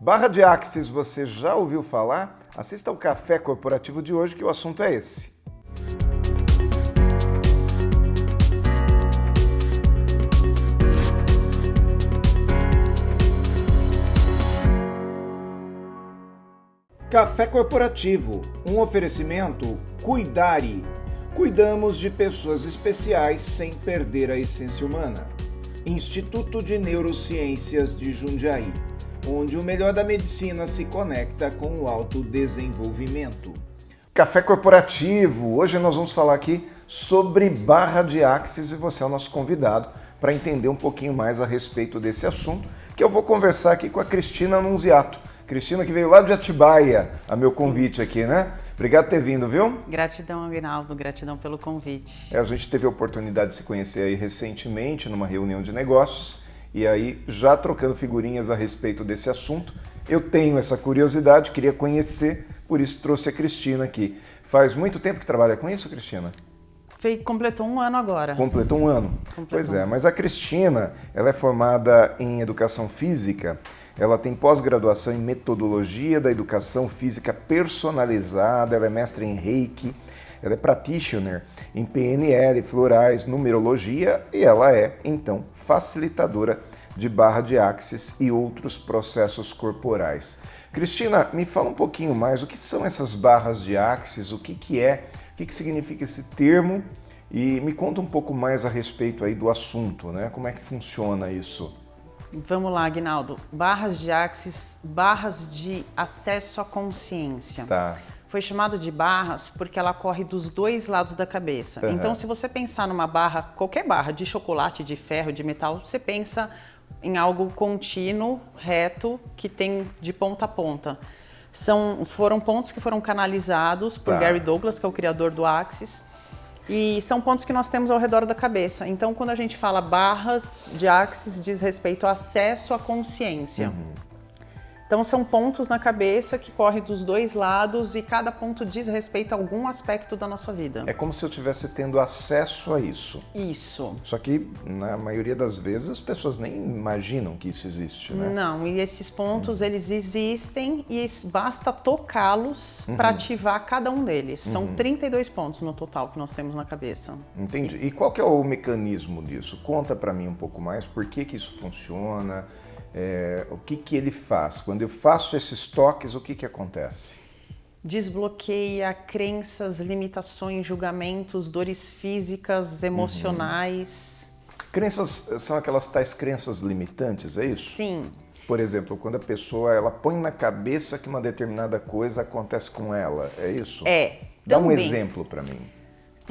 Barra de Axis, você já ouviu falar? Assista ao Café Corporativo de hoje que o assunto é esse. Café Corporativo, um oferecimento Cuidare. Cuidamos de pessoas especiais sem perder a essência humana. Instituto de Neurociências de Jundiaí, onde o melhor da medicina se conecta com o autodesenvolvimento. Café Corporativo, hoje nós vamos falar aqui sobre barra de Axis e você é o nosso convidado para entender um pouquinho mais a respeito desse assunto, que eu vou conversar aqui com a Cristina Annunziato. Cristina que veio lá de Atibaia, a meu convite aqui, né? Obrigado por ter vindo, viu? Gratidão, Aguinaldo, gratidão pelo convite. A gente teve a oportunidade de se conhecer aí recentemente numa reunião de negócios e aí já trocando figurinhas a respeito desse assunto. Eu tenho essa curiosidade, queria conhecer, por isso trouxe a Cristina aqui. Faz muito tempo que trabalha com isso, Cristina? Completou um ano agora. Completou um ano? Pois é, mas a Cristina, ela é formada em Educação Física. Ela tem pós-graduação em Metodologia da Educação Física Personalizada, ela é mestre em Reiki, ela é practitioner em PNL, Florais, Numerologia e ela é, então, facilitadora de barra de Axis e outros processos corporais. Cristina, me fala um pouquinho mais, o que são essas barras de Axis, o que significa esse termo e me conta um pouco mais a respeito aí do assunto, né? Como é que funciona isso? Vamos lá, Aguinaldo. Barras de Axis, barras de acesso à consciência. Tá. Foi chamado de barras porque ela corre dos dois lados da cabeça. Uhum. Então, se você pensar numa barra, qualquer barra de chocolate, de ferro, de metal, você pensa em algo contínuo, reto, que tem de ponta a ponta. Foram pontos que foram canalizados por Gary Douglas, que é o criador do Axis. E são pontos que nós temos ao redor da cabeça. Então, quando a gente fala barras de Axis, diz respeito ao acesso à consciência. Uhum. Então, são pontos na cabeça que correm dos dois lados e cada ponto diz respeito a algum aspecto da nossa vida. É como se eu estivesse tendo acesso a isso. Isso. Só que, na maioria das vezes, as pessoas nem imaginam que isso existe, né? Não, e esses pontos, eles existem e basta tocá-los para ativar cada um deles. São 32 pontos no total que nós temos na cabeça. Entendi. E qual que é o mecanismo disso? Conta para mim um pouco mais, por que isso funciona, o que ele faz? Quando eu faço esses toques, o que acontece? Desbloqueia crenças, limitações, julgamentos, dores físicas, emocionais. Crenças são aquelas tais crenças limitantes, é isso? Sim. Por exemplo, quando a pessoa ela põe na cabeça que uma determinada coisa acontece com ela, é isso? Dá um exemplo para mim.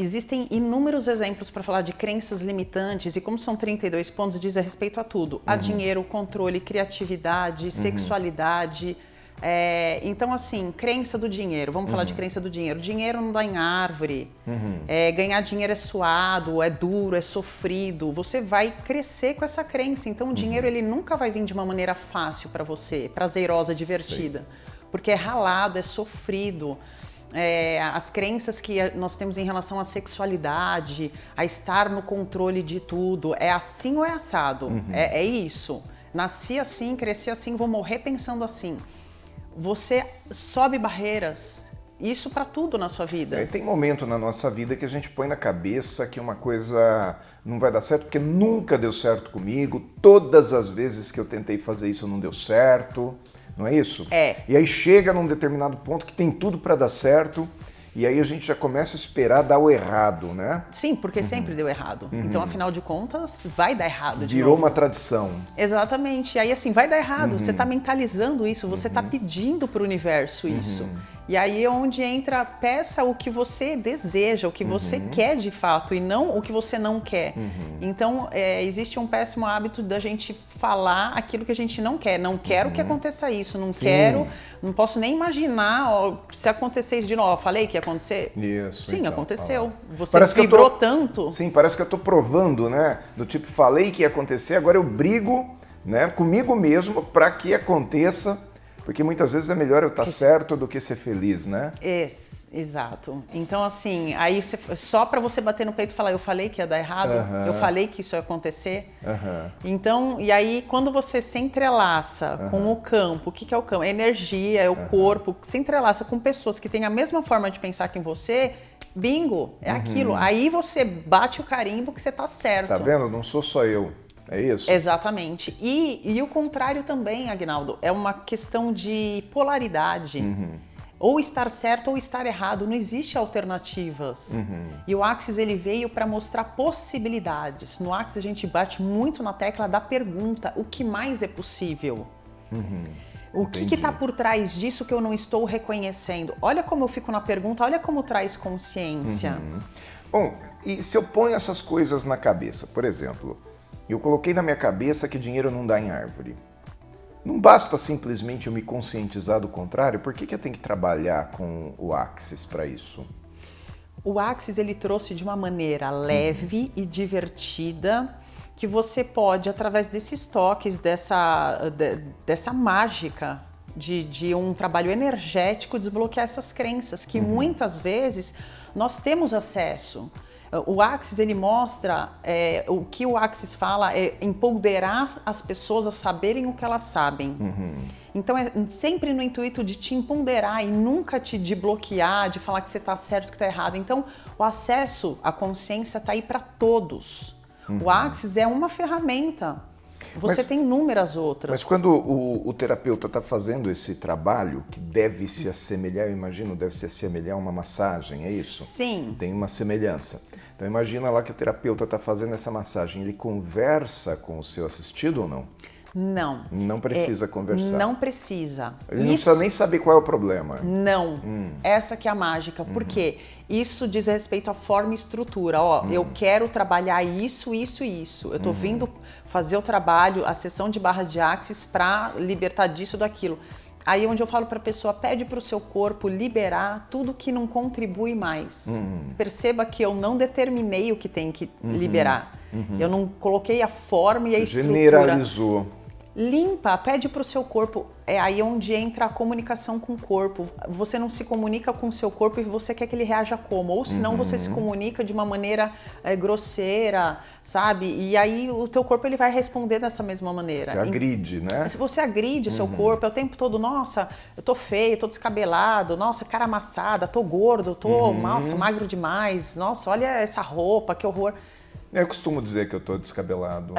Existem inúmeros exemplos para falar de crenças limitantes e como são 32 pontos, diz a respeito a tudo. A dinheiro, controle, criatividade, sexualidade. Então, assim, crença do dinheiro. Vamos falar de crença do dinheiro. Dinheiro não dá em árvore. Ganhar dinheiro é suado, é duro, é sofrido. Você vai crescer com essa crença. Então, o dinheiro ele nunca vai vir de uma maneira fácil para você, prazerosa, divertida. Porque é ralado, é sofrido. As crenças que nós temos em relação à sexualidade, a estar no controle de tudo, é assim ou é assado? É isso. Nasci assim, cresci assim, vou morrer pensando assim. Você sobe barreiras, isso para tudo na sua vida. Tem momento na nossa vida que a gente põe na cabeça que uma coisa não vai dar certo, porque nunca deu certo comigo, todas as vezes que eu tentei fazer isso não deu certo. Não é isso? E aí chega num determinado ponto que tem tudo para dar certo e aí a gente já começa a esperar dar o errado, né? Sim, porque sempre deu errado. Então, afinal de contas, vai dar errado de Virou novo. uma tradição. Exatamente. E aí, assim, vai dar errado. Você está mentalizando isso, você está pedindo para o universo isso. E aí é onde entra, peça o que você deseja, o que você quer de fato e não o que você não quer. Então, existe um péssimo hábito da gente falar aquilo que a gente não quer. Não quero que aconteça isso, não quero, não posso nem imaginar se acontecer isso de novo. Falei que ia acontecer? Isso. Sim, então, aconteceu. Você parece vibrou tanto. Sim, parece que eu estou provando, né? Do tipo, falei que ia acontecer, agora eu brigo, né, comigo mesmo para que aconteça, Porque muitas vezes é melhor eu estar certo do que ser feliz, né? Exato. Então, assim, aí só para você bater no peito e falar, eu falei que ia dar errado, eu falei que isso ia acontecer. Então, e aí quando você se entrelaça com o campo, o que é o campo? É energia, é o corpo, se entrelaça com pessoas que têm a mesma forma de pensar que você, bingo, é aquilo. Aí você bate o carimbo que você tá certo. Tá vendo? Não sou só eu. É isso? Exatamente. E o contrário também, Aguinaldo, é uma questão de polaridade. Ou estar certo ou estar errado, não existe alternativas. E o Axis ele veio para mostrar possibilidades. No Axis a gente bate muito na tecla da pergunta, o que mais é possível? O que está por trás disso que eu não estou reconhecendo? Olha como eu fico na pergunta, olha como traz consciência. Bom, e se eu ponho essas coisas na cabeça, por exemplo, eu coloquei na minha cabeça que dinheiro não dá em árvore. Não basta simplesmente eu me conscientizar do contrário, por que eu tenho que trabalhar com o Axis para isso? O Axis ele trouxe de uma maneira leve e divertida que você pode, através desses toques, dessa mágica de um trabalho energético, desbloquear essas crenças que muitas vezes nós temos acesso. O Axis ele mostra, o que o Axis fala é empoderar as pessoas a saberem o que elas sabem. Então é sempre no intuito de te empoderar e nunca te de bloquear, de falar que você está certo, que está errado. Então o acesso à consciência está aí para todos. O Axis é uma ferramenta. Você tem inúmeras outras. Mas quando o terapeuta está fazendo esse trabalho, que deve se assemelhar, eu imagino, deve se assemelhar a uma massagem, é isso? Sim. Tem uma semelhança. Então imagina lá que o terapeuta está fazendo essa massagem, ele conversa com o seu assistido ou não? Não. Não precisa conversar? Não precisa. Ele não precisa nem saber qual é o problema? Não. Essa que é a mágica. Por quê? Isso diz respeito à forma e estrutura. Ó, eu quero trabalhar isso, isso e isso. Eu estou vindo fazer o trabalho, a sessão de barra de Axis para libertar disso ou daquilo. Aí onde eu falo para a pessoa, pede para o seu corpo liberar tudo que não contribui mais. Perceba que eu não determinei o que tem que liberar. Eu não coloquei a forma e a estrutura. Generalizou. Limpa, pede para o seu corpo. É aí onde entra a comunicação com o corpo. Você não se comunica com o seu corpo e você quer que ele reaja como? Ou senão você se comunica de uma maneira grosseira, sabe? E aí o teu corpo ele vai responder dessa mesma maneira. Você agride, né? Se você agride o seu corpo, é o tempo todo, nossa, eu tô feio, tô descabelado, nossa, cara amassada, tô gordo, tô, nossa, magro demais, nossa, olha essa roupa, que horror. Eu costumo dizer que eu tô descabelado.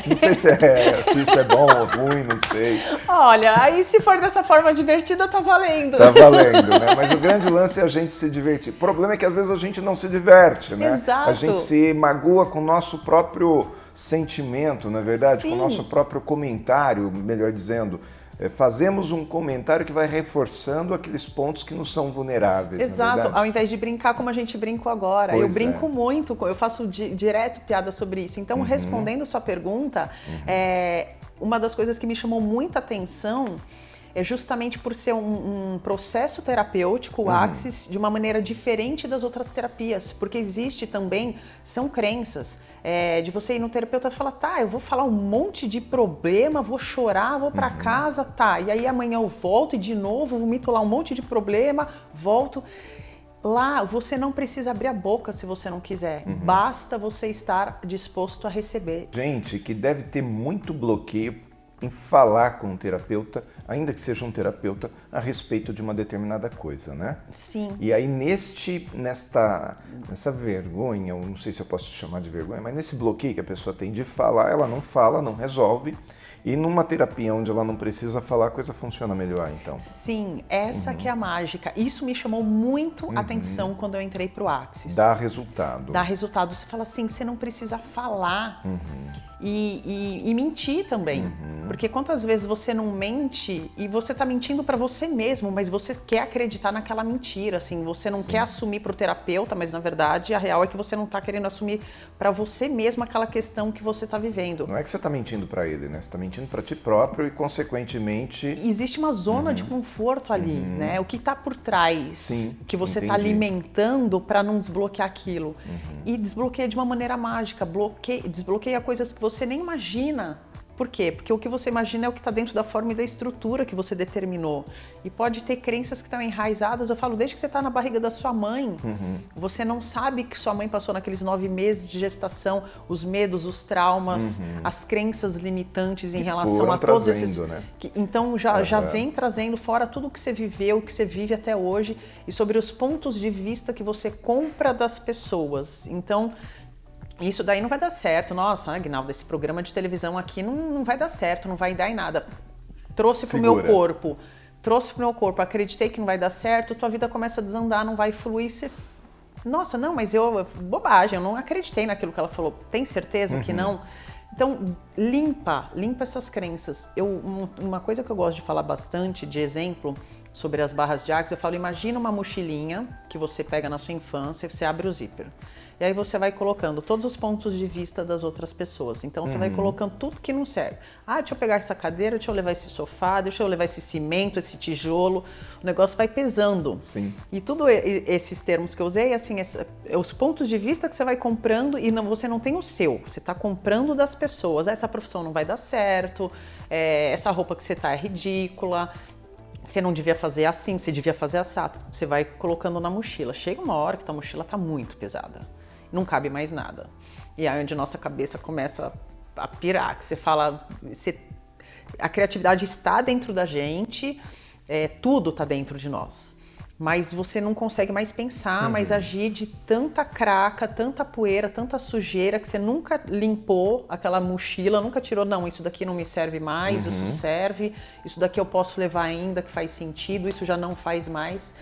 Não sei se isso é bom ou ruim, não sei. Olha, aí se for dessa forma divertida, tá valendo. Tá valendo, né? Mas o grande lance é a gente se divertir. O problema é que às vezes a gente não se diverte, né? Exato. A gente se magoa com o nosso próprio sentimento, não é verdade? Sim. Com o nosso próprio comentário, melhor dizendo. Fazemos um comentário que vai reforçando aqueles pontos que nos são vulneráveis. Exato, ao invés de brincar como a gente brincou agora. Eu brinco muito, eu faço direto piada sobre isso. Então, respondendo sua pergunta, uma das coisas que me chamou muita atenção é justamente por ser um processo terapêutico, o Axis, de uma maneira diferente das outras terapias. Porque existe também, são crenças, de você ir no terapeuta e falar, tá, eu vou falar um monte de problema, vou chorar, vou pra casa, tá. E aí amanhã eu volto e de novo vomito lá um monte de problema, volto. Lá você não precisa abrir a boca se você não quiser. Basta você estar disposto a receber. Gente, que deve ter muito bloqueio em falar com um terapeuta, ainda que seja um terapeuta, a respeito de uma determinada coisa, né? Sim. E aí nessa vergonha, eu não sei se eu posso te chamar de vergonha, mas nesse bloqueio que a pessoa tem de falar, ela não fala, não resolve. E numa terapia onde ela não precisa falar, a coisa funciona melhor, então. Sim, essa que é a mágica. Isso me chamou muito atenção quando eu entrei pro Axis. Dá resultado. Dá resultado. Você fala assim, você não precisa falar e mentir também. Porque quantas vezes você não mente e você tá mentindo para você mesmo, mas você quer acreditar naquela mentira, assim, você não quer assumir pro terapeuta, mas na verdade a real é que você não tá querendo assumir para você mesmo aquela questão que você tá vivendo. Não é que você tá mentindo para ele, né? Você tá mentindo para ti próprio e, consequentemente... Existe uma zona de conforto ali, né? O que está por trás que você está entendi. alimentando para não desbloquear aquilo. E desbloqueia de uma maneira mágica, desbloqueia coisas que você nem imagina Por quê? Porque o que você imagina é o que está dentro da forma e da estrutura que você determinou. E pode ter crenças que estão enraizadas, eu falo, desde que você está na barriga da sua mãe, você não sabe que sua mãe passou naqueles 9 meses de gestação, os medos, os traumas, as crenças limitantes em relação a todos esses... Né? Então já vem trazendo fora tudo o que você viveu, o que você vive até hoje e sobre os pontos de vista que você compra das pessoas. Então... isso daí não vai dar certo. Nossa, Aguinaldo, esse programa de televisão aqui não vai dar certo, não vai dar em nada. Trouxe pro meu corpo, acreditei que não vai dar certo, tua vida começa a desandar, não vai fluir. Você... Nossa, não, mas bobagem, eu não acreditei naquilo que ela falou. Tem certeza que não? Então, limpa essas crenças. Uma coisa que eu gosto de falar bastante, de exemplo, sobre as barras de Axis, eu falo, imagina uma mochilinha que você pega na sua infância, você abre o zíper. E aí você vai colocando todos os pontos de vista das outras pessoas. Então você vai colocando tudo que não serve. Ah, deixa eu pegar essa cadeira, deixa eu levar esse sofá, deixa eu levar esse cimento, esse tijolo. O negócio vai pesando. Sim. E tudo esses termos que eu usei, assim, os pontos de vista que você vai comprando e você não tem o seu. Você está comprando das pessoas. Essa profissão não vai dar certo, essa roupa que você tá é ridícula. Você não devia fazer assim, você devia fazer assado. Você vai colocando na mochila. Chega uma hora que a mochila tá muito pesada. Não cabe mais nada. E aí onde nossa cabeça começa a pirar, que você fala, a criatividade está dentro da gente, tudo está dentro de nós. Mas você não consegue mais pensar, mais agir de tanta craca, tanta poeira, tanta sujeira que você nunca limpou aquela mochila, nunca tirou, não, isso daqui não me serve mais, isso serve, isso daqui eu posso levar ainda, que faz sentido, isso já não faz mais.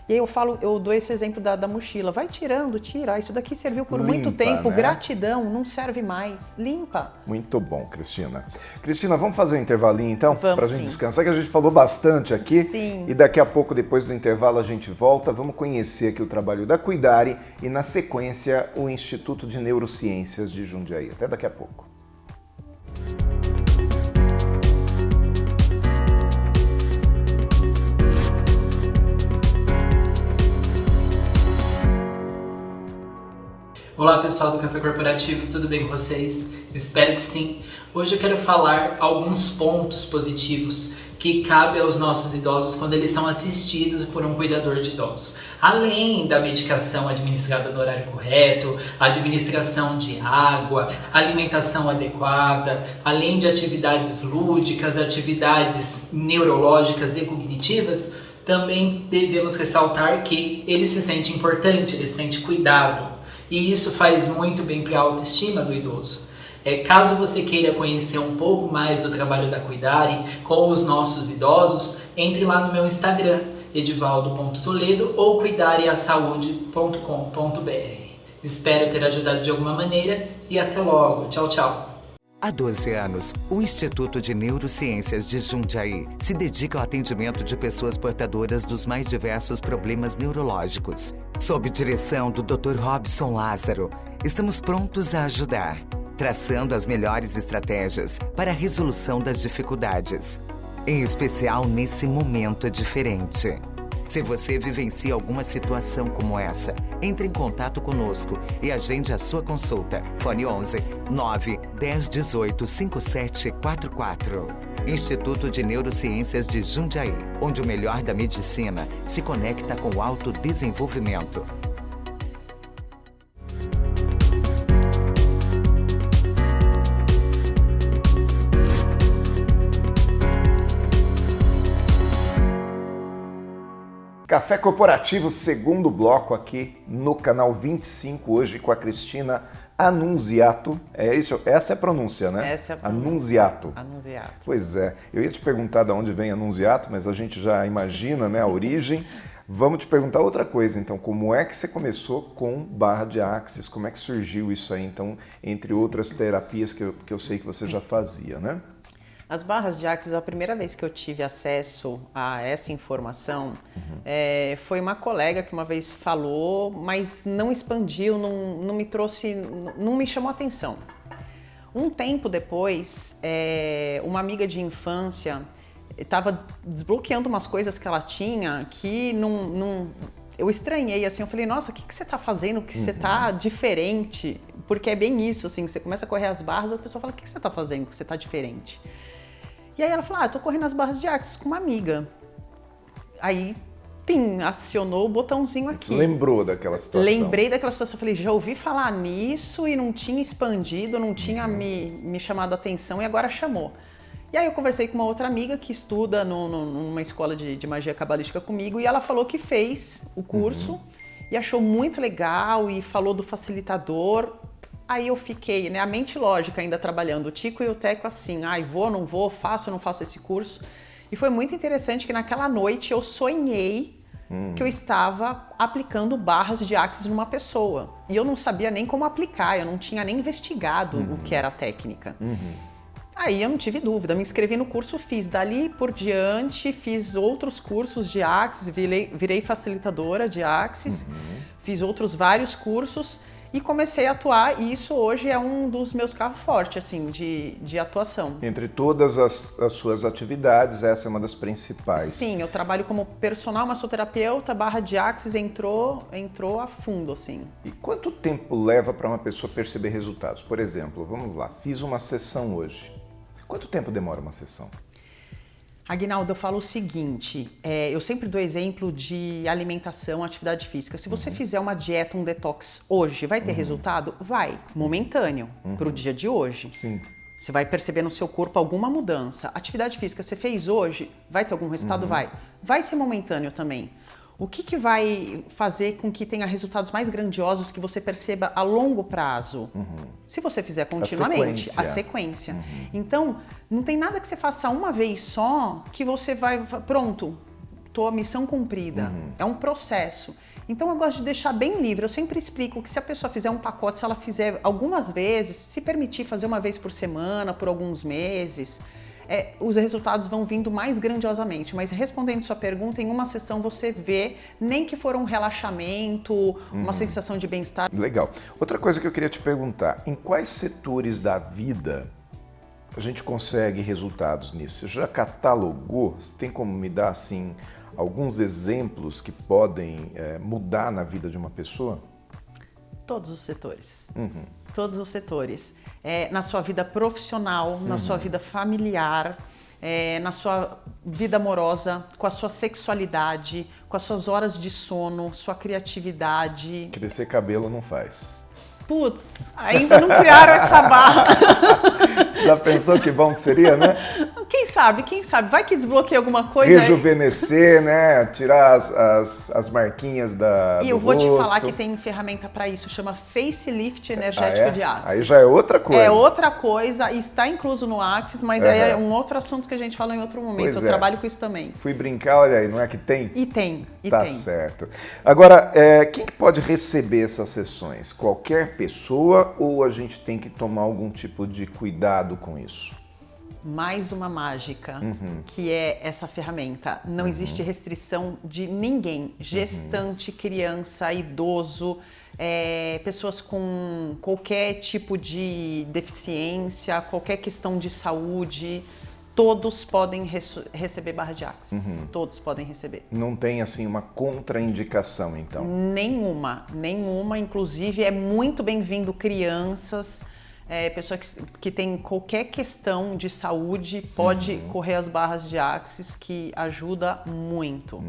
E aí eu dou esse exemplo da mochila. Vai tirando, tira. Isso daqui serviu por muito tempo. Né? Gratidão, não serve mais. Limpa. Muito bom, Cristina. Cristina, vamos fazer um intervalinho então? Vamos, pra gente descansar, que a gente falou bastante aqui. Sim. E daqui a pouco, depois do intervalo, a gente volta. Vamos conhecer aqui o trabalho da Cuidare e, na sequência, o Instituto de Neurociências de Jundiaí. Até daqui a pouco. Olá pessoal do Café Corporativo, tudo bem com vocês? Espero que sim. Hoje eu quero falar alguns pontos positivos que cabem aos nossos idosos quando eles são assistidos por um cuidador de idosos. Além da medicação administrada no horário correto, administração de água, alimentação adequada, além de atividades lúdicas, atividades neurológicas e cognitivas, também devemos ressaltar que ele se sente importante, ele se sente cuidado. E isso faz muito bem para a autoestima do idoso. Caso você queira conhecer um pouco mais do trabalho da Cuidare com os nossos idosos, entre lá no meu Instagram, edivaldo.toledo ou cuidareasaude.com.br. Espero ter ajudado de alguma maneira e até logo. Tchau, tchau. Há 12 anos, o Instituto de Neurociências de Jundiaí se dedica ao atendimento de pessoas portadoras dos mais diversos problemas neurológicos. Sob direção do Dr. Robson Lázaro, estamos prontos a ajudar, traçando as melhores estratégias para a resolução das dificuldades, em especial nesse momento diferente. Se você vivencia alguma situação como essa, entre em contato conosco e agende a sua consulta. Fone 11 9 10 18 5744. Instituto de Neurociências de Jundiaí, onde o melhor da medicina se conecta com o autodesenvolvimento. Café Corporativo, segundo bloco aqui no canal 25, hoje com a Cristina Annunziato. É isso? Essa é a pronúncia, né? Essa é a pronúncia. Annunziato. Annunziato. Pois é. Eu ia te perguntar de onde vem Annunziato, mas a gente já imagina, né, a origem. Vamos te perguntar outra coisa, então. Como é que você começou com barra de Axis? Como é que surgiu isso aí, então, entre outras terapias que eu sei que você já fazia, né? As barras de Axis, a primeira vez que eu tive acesso a essa informação, foi uma colega que uma vez falou, mas não expandiu, não me trouxe, não me chamou atenção. Um tempo depois, uma amiga de infância estava desbloqueando umas coisas que ela tinha que eu estranhei, assim, eu falei, nossa, o que você tá fazendo? Que você tá diferente? Porque é bem isso, assim, você começa a correr as barras, a pessoa fala, o que você tá fazendo que você tá diferente? E aí ela falou, eu tô correndo as barras de Axis com uma amiga. Aí, acionou o botãozinho aqui. Você lembrou daquela situação? Lembrei daquela situação, falei, já ouvi falar nisso e não tinha expandido, não tinha me chamado a atenção e agora chamou. E aí eu conversei com uma outra amiga que estuda numa escola de magia cabalística comigo e ela falou que fez o curso e achou muito legal e falou do facilitador. Aí eu fiquei, né, a mente lógica ainda trabalhando, o Tico e o Teco assim, vou, não vou, faço, não faço esse curso. E foi muito interessante que naquela noite eu sonhei que eu estava aplicando barras de Axis numa pessoa. E eu não sabia nem como aplicar, eu não tinha nem investigado o que era a técnica. Aí eu não tive dúvida, me inscrevi no curso, fiz dali por diante, fiz outros cursos de Axis, virei facilitadora de Axis, fiz outros vários cursos e comecei a atuar e isso hoje é um dos meus carros fortes, assim, de atuação. Entre todas as suas atividades, essa é uma das principais. Sim, eu trabalho como personal massoterapeuta, barra de Axis entrou a fundo, assim. E quanto tempo leva para uma pessoa perceber resultados? Por exemplo, vamos lá, fiz uma sessão hoje. Quanto tempo demora uma sessão? Aguinaldo, eu falo o seguinte, eu sempre dou exemplo de alimentação, atividade física. Se você fizer uma dieta, um detox hoje, vai ter resultado? Vai, momentâneo, para o dia de hoje. Sim. Você vai perceber no seu corpo alguma mudança. Atividade física, você fez hoje, vai ter algum resultado? Vai. Vai ser momentâneo também. O que vai fazer com que tenha resultados mais grandiosos que você perceba a longo prazo? Se você fizer continuamente, a sequência. Então, não tem nada que você faça uma vez só que você vai... Pronto, a missão cumprida. É um processo. Então, eu gosto de deixar bem livre. Eu sempre explico que se a pessoa fizer um pacote, se ela fizer algumas vezes, se permitir fazer uma vez por semana, por alguns meses... os resultados vão vindo mais grandiosamente, mas respondendo sua pergunta, em uma sessão você vê, nem que for um relaxamento, uma sensação de bem-estar. Legal. Outra coisa que eu queria te perguntar, em quais setores da vida a gente consegue resultados nisso? Você já catalogou? Você tem como me dar, assim, alguns exemplos que podem mudar na vida de uma pessoa? Todos os setores. Todos os setores. Na sua vida profissional, na sua vida familiar, na sua vida amorosa, com a sua sexualidade, com as suas horas de sono, sua criatividade. Crescer cabelo não faz. Putz, ainda não criaram essa barra. Já pensou que bom que seria, né? Quem sabe, vai que desbloqueia alguma coisa. Rejuvenescer, né? Tirar as marquinhas do E eu vou rosto. te falar que tem ferramenta para isso, chama Facelift Energético de Axis. Aí já é outra coisa. É outra coisa, está incluso no Axis, mas aí é um outro assunto que a gente fala em outro momento. Pois eu trabalho com isso também. Fui brincar, olha aí, não é que tem? E tem. Tá certo. Agora, quem que pode receber essas sessões? Qualquer pessoa ou a gente tem que tomar algum tipo de cuidado com isso? Mais uma mágica, que é essa ferramenta. Não existe restrição de ninguém. Gestante, criança, idoso, pessoas com qualquer tipo de deficiência, qualquer questão de saúde. Todos podem receber barra de Axis. Todos podem receber. Não tem, assim, uma contraindicação, então? Nenhuma. Inclusive, é muito bem-vindo crianças, pessoa que tem qualquer questão de saúde, pode correr as barras de Axis, que ajuda muito.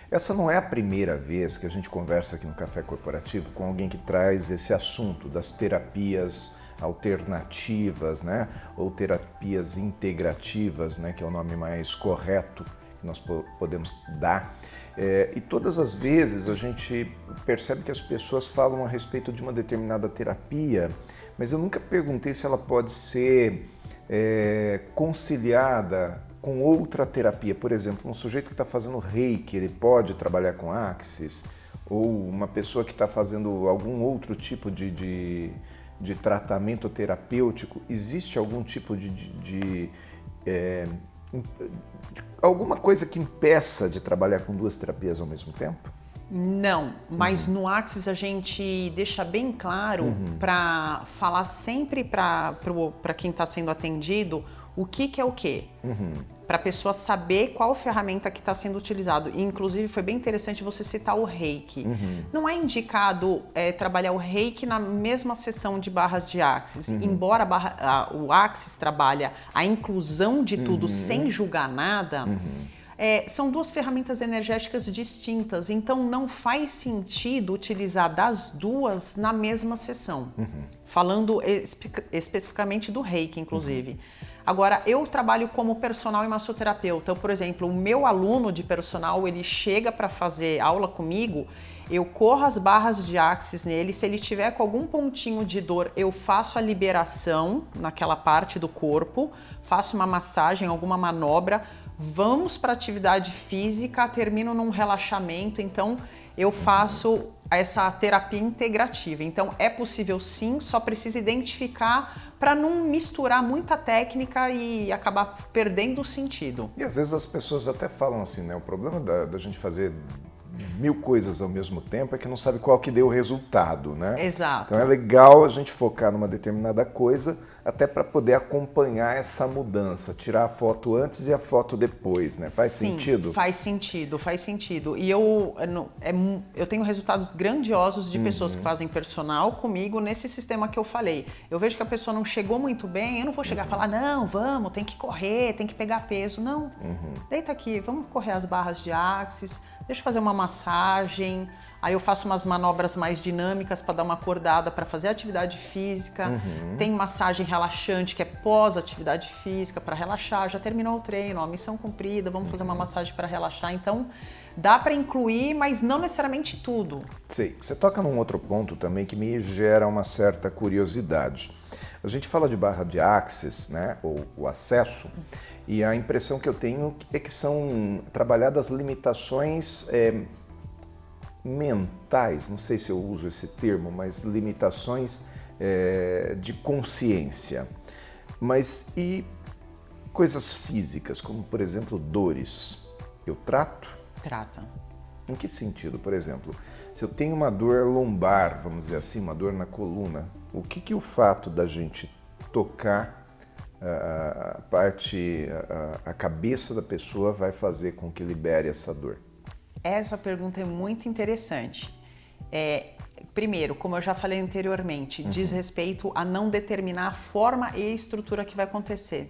Essa não é a primeira vez que a gente conversa aqui no Café Corporativo com alguém que traz esse assunto das terapias alternativas, né? Ou terapias integrativas, né? Que é o nome mais correto que nós podemos dar. E todas as vezes a gente percebe que as pessoas falam a respeito de uma determinada terapia, mas eu nunca perguntei se ela pode ser conciliada com outra terapia. Por exemplo, um sujeito que está fazendo Reiki, ele pode trabalhar com Axis? Ou uma pessoa que está fazendo algum outro tipo de tratamento terapêutico, existe algum tipo de alguma coisa que impeça de trabalhar com duas terapias ao mesmo tempo? Não, mas no Axis a gente deixa bem claro para falar sempre para quem está sendo atendido o que é o quê. para a pessoa saber qual ferramenta que está sendo utilizado. E, inclusive, foi bem interessante você citar o Reiki. Não é indicado trabalhar o Reiki na mesma sessão de barras de Axis. Embora o Axis trabalha a inclusão de tudo sem julgar nada, são duas ferramentas energéticas distintas. Então, não faz sentido utilizar das duas na mesma sessão. Falando especificamente do Reiki, inclusive. Agora, eu trabalho como personal e massoterapeuta. Então, por exemplo, o meu aluno de personal, ele chega para fazer aula comigo, eu corro as barras de Axis nele, se ele tiver com algum pontinho de dor, eu faço a liberação naquela parte do corpo, faço uma massagem, alguma manobra, vamos para atividade física, termino num relaxamento, então eu faço essa terapia integrativa. Então, é possível sim, só precisa identificar para não misturar muita técnica e acabar perdendo o sentido. E às vezes as pessoas até falam assim, né? O problema da gente fazer 1000 coisas ao mesmo tempo é que não sabe qual que deu o resultado, né? Exato. Então é legal a gente focar numa determinada coisa até para poder acompanhar essa mudança, tirar a foto antes e a foto depois, né? Faz sentido? Faz sentido, faz sentido. E eu tenho resultados grandiosos de pessoas que fazem personal comigo nesse sistema que eu falei. Eu vejo que a pessoa não chegou muito bem, eu não vou chegar e falar, não, vamos, tem que correr, tem que pegar peso. Não, deita aqui, vamos correr as barras de Axis, deixa eu fazer uma massagem, aí eu faço umas manobras mais dinâmicas para dar uma acordada, para fazer atividade física. Tem massagem relaxante, que é pós-atividade física, para relaxar. Já terminou o treino, ó, missão cumprida, vamos fazer uma massagem para relaxar. Então, dá para incluir, mas não necessariamente tudo. Sei. Você toca num outro ponto também que me gera uma certa curiosidade. A gente fala de barra de Axis, né, ou o acesso, e a impressão que eu tenho é que são trabalhadas limitações mentais, não sei se eu uso esse termo, mas limitações de consciência. Mas e coisas físicas, como por exemplo dores, eu trato? Trata. Em que sentido? Por exemplo, se eu tenho uma dor lombar, vamos dizer assim, uma dor na coluna, o que o fato da gente tocar a cabeça da pessoa vai fazer com que libere essa dor? Essa pergunta é muito interessante. Primeiro, como eu já falei anteriormente, diz respeito a não determinar a forma e a estrutura que vai acontecer.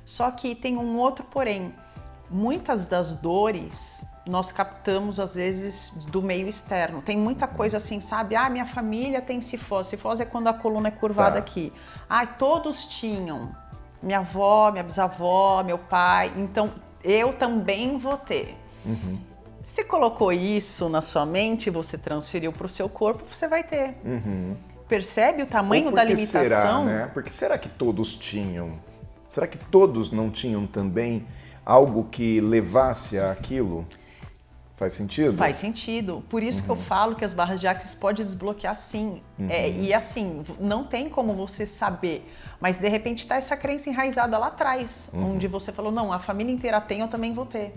Só que tem um outro porém. Muitas das dores nós captamos, às vezes, do meio externo. Tem muita coisa assim, sabe? Ah, minha família tem cifose. Cifose é quando a coluna é curvada aqui. Ah, todos tinham. Minha avó, minha bisavó, meu pai. Então, eu também vou ter. Se colocou isso na sua mente, você transferiu para o seu corpo, você vai ter. Percebe o tamanho da limitação? Será, né? Porque será que todos tinham? Será que todos não tinham também algo que levasse àquilo? Faz sentido? Faz sentido. Por isso que eu falo que as barras de Axis pode desbloquear sim. E assim, não tem como você saber. Mas de repente está essa crença enraizada lá atrás, onde você falou, não, a família inteira tem, eu também vou ter.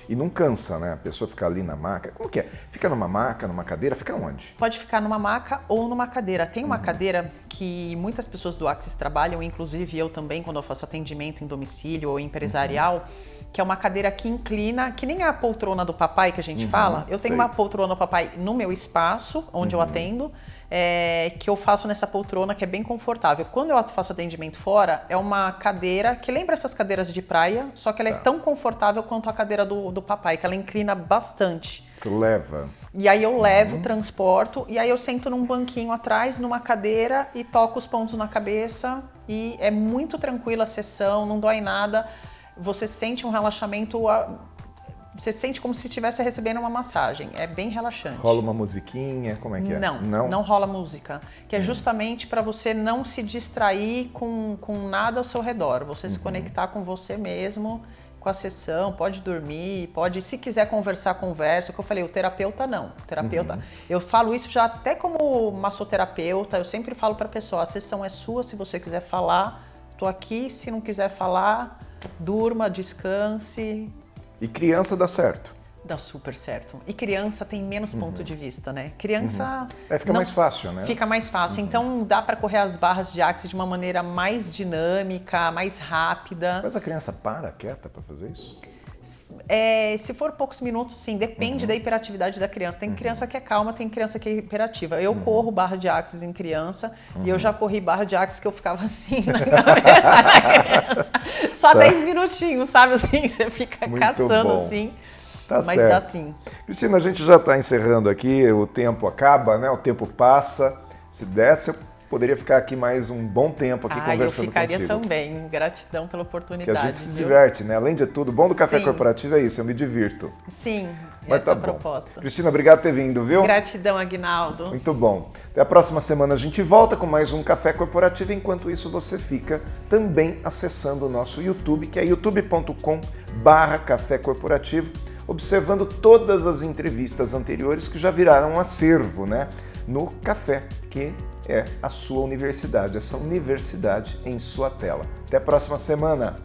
E não cansa, né? A pessoa ficar ali na maca. Como que é? Fica numa maca, numa cadeira, fica onde? Pode ficar numa maca ou numa cadeira. Tem uma cadeira que muitas pessoas do Axis trabalham, inclusive eu também, quando eu faço atendimento em domicílio ou empresarial, que é uma cadeira que inclina, que nem a poltrona do papai que a gente fala. Eu tenho uma poltrona do papai no meu espaço, onde eu atendo, que eu faço nessa poltrona que é bem confortável. Quando eu faço atendimento fora, é uma cadeira que lembra essas cadeiras de praia, só que ela é tão confortável quanto a cadeira do papai, que ela inclina bastante. Você leva? E aí eu levo, transporto, e aí eu sento num banquinho atrás, numa cadeira e toco os pontos na cabeça e é muito tranquila a sessão, não dói nada. Você sente um relaxamento, você sente como se estivesse recebendo uma massagem, é bem relaxante. Rola uma musiquinha, como é que é? Não rola música, que é justamente para você não se distrair com nada ao seu redor, você se conectar com você mesmo, com a sessão, pode dormir, pode, se quiser conversar, conversa, o que eu falei, o terapeuta não, eu falo isso já até como massoterapeuta, eu sempre falo para a pessoa, a sessão é sua, se você quiser falar, tô aqui, se não quiser falar, durma, descanse. E criança dá certo? Dá super certo. E criança tem menos ponto de vista, né? Criança... Fica mais fácil, né? Fica mais fácil. Então, dá para correr as barras de Axis de uma maneira mais dinâmica, mais rápida. Mas a criança para quieta para fazer isso? Se for poucos minutos, sim. Depende da hiperatividade da criança. Tem criança que é calma, tem criança que é hiperativa. Eu corro barra de Axis em criança e eu já corri barra de Axis que eu ficava assim na criança. Só 10 minutinhos, sabe? Assim, você fica Muito caçando bom. assim. Tá Mas certo. dá sim. Cristina, a gente já está encerrando aqui, o tempo acaba, né? O tempo passa. Se desse, eu poderia ficar aqui mais um bom tempo aqui conversando eu ficaria contigo. também. Gratidão pela oportunidade. Que a gente se viu? diverte, né? Além de tudo, o bom do café Sim. corporativo é isso, eu me divirto. Sim, Mas essa é tá a bom. proposta. Cristina, obrigado por ter vindo, viu? Gratidão, Aguinaldo. Muito bom. Até a próxima semana a gente volta com mais um Café Corporativo. Enquanto isso, você fica também acessando o nosso YouTube, que é youtube.com/café corporativo, observando todas as entrevistas anteriores que já viraram um acervo, né? No Café, que é a sua universidade, essa universidade em sua tela. Até a próxima semana.